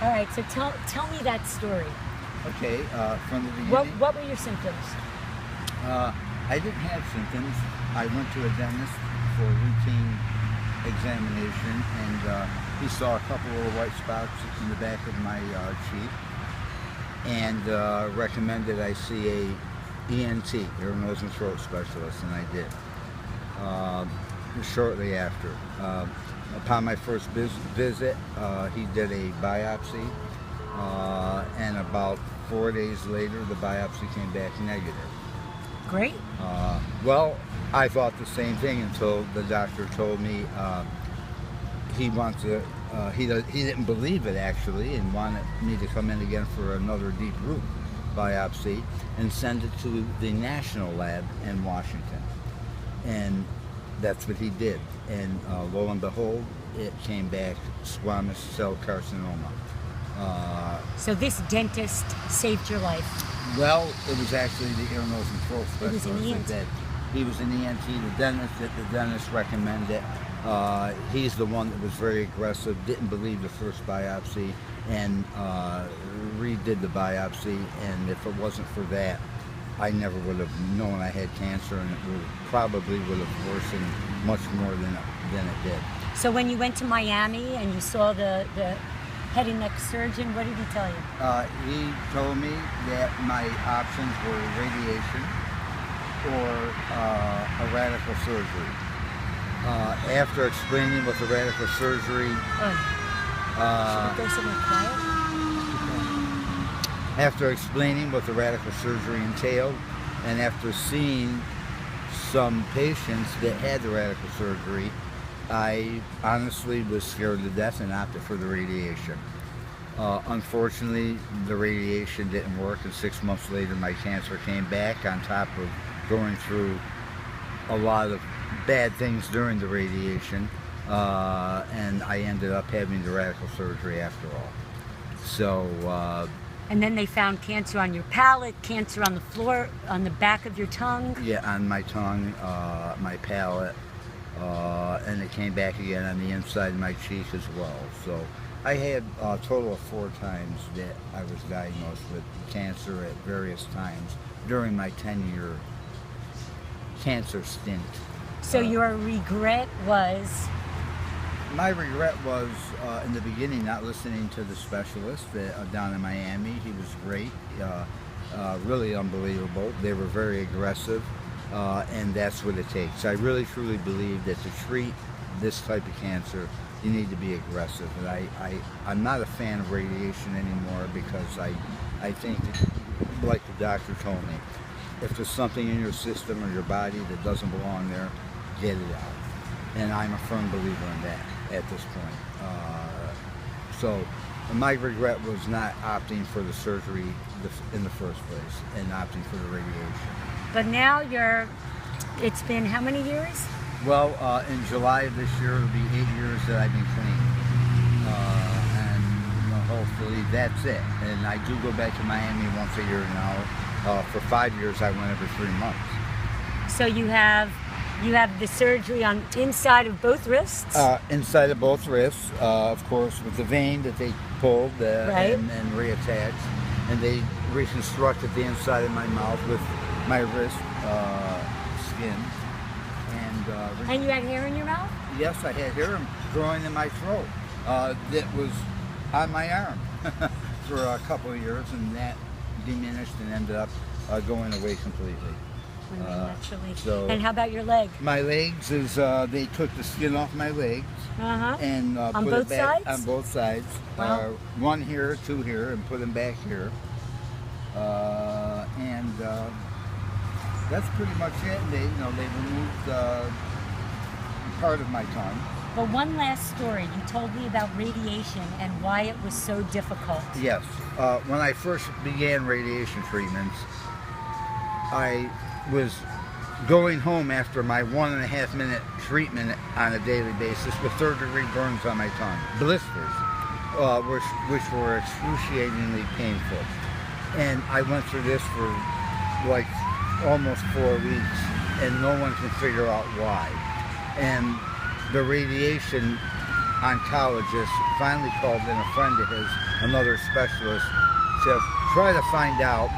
All right, so tell me that story. Okay, from the beginning. What were your symptoms? I didn't have symptoms. I went to a dentist for routine examination, and he saw a couple of white spots in the back of my cheek, and recommended I see a ENT, ear, nose, and throat specialist, and I did. Shortly after, upon my first visit, he did a biopsy, and about 4 days later, the biopsy came back negative. Great. Well, I thought the same thing until the doctor told me he didn't believe it actually, and wanted me to come in again for another deep root biopsy and send it to the national lab in Washington. And that's what he did. And lo and behold, it came back squamous cell carcinoma. So this dentist saved your life. Well, it was actually the ear, nose, and throat specialist. It was an ENT. That he was an ENT. The dentist recommended. He's the one that was very aggressive, didn't believe the first biopsy, and redid the biopsy. And if it wasn't for that, I never would have known I had cancer, and it probably would have worsened much more than it did. So when you went to Miami and you saw the head and neck surgeon, what did he tell you? He told me that my options were radiation or a radical surgery. After explaining what the radical surgery... Should we go somewhere quiet? After explaining what the radical surgery entailed, and after seeing some patients that had the radical surgery, I honestly was scared to death and opted for the radiation. Unfortunately, the radiation didn't work, and 6 months later my cancer came back, on top of going through a lot of bad things during the radiation, and I ended up having the radical surgery after all. So and then they found cancer on your palate, cancer on the floor, on the back of your tongue. yeah, on my tongue, my palate, and it came back again on the inside of my cheek as well. So I had a total of 4 times that I was diagnosed with cancer at various times during my 10-year cancer stint. So your regret was? My regret was, in the beginning, not listening to the specialist down in Miami. He was great, really unbelievable. They were very aggressive, and that's what it takes. I really truly believe that to treat this type of cancer, you need to be aggressive. And I'm not a fan of radiation anymore, because I think, like the doctor told me, if there's something in your system or your body that doesn't belong there, get it out. And I'm a firm believer in that at this point. So my regret was not opting for the surgery in the first place and opting for the radiation. But now it's been how many years? Well, in July of this year, it'll be 8 years that I've been clean. And hopefully that's it. And I do go back to Miami once a year now. For 5 years, I went every 3 months. So you have the surgery on inside of both wrists? Inside of both wrists, of course, with the vein that they pulled right. and reattached. And they reconstructed the inside of my mouth with my wrist skin. And you had hair in your mouth? Yes, I had hair growing in my throat that was on my arm for a couple of years, and that diminished and ended up going away completely. So, and how about your leg? My legs is they took the skin off my legs and on put both it back sides? on both sides. Wow. 1 here, 2 here, and put them back here. And that's pretty much it. They removed part of my tongue. But one last story. You told me about radiation and why it was so difficult. Yes. When I first began radiation treatments, I was going home after my 1.5 minute treatment on a daily basis with 3rd-degree burns on my tongue, blisters, which were excruciatingly painful. And I went through this for like almost 4 weeks, and no one can figure out why. And the radiation oncologist finally called in a friend of his, another specialist, to try to find out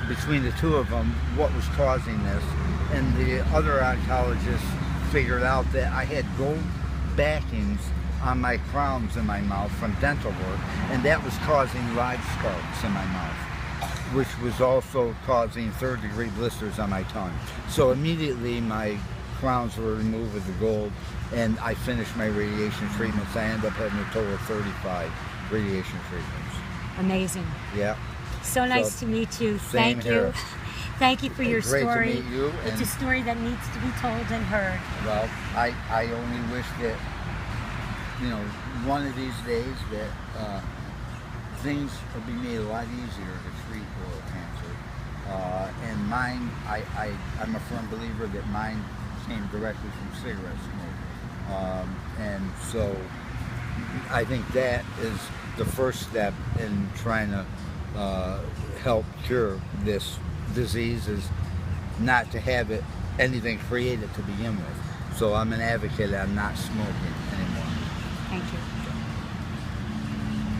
between the two of them what was causing this. And the other oncologist figured out that I had gold backings on my crowns in my mouth from dental work, and that was causing live scarps in my mouth, which was also causing third-degree blisters on my tongue. So immediately my crowns were removed with the gold, and I finished my radiation treatments. I ended up having a total of 35 radiation treatments. Amazing. Yeah. So nice to meet you. Same Thank here. you. Thank you for your Great story. to meet you. It's a story that needs to be told and heard. Well, I only wish that, you know, one of these days that things will be made a lot easier to treat oral cancer. And mine, I'm a firm believer that mine came directly from cigarette smoke. And so I think that is the first step in trying to help cure this disease, is not to have it anything created to begin with. So I'm an advocate. I'm not smoking anymore. Thank you.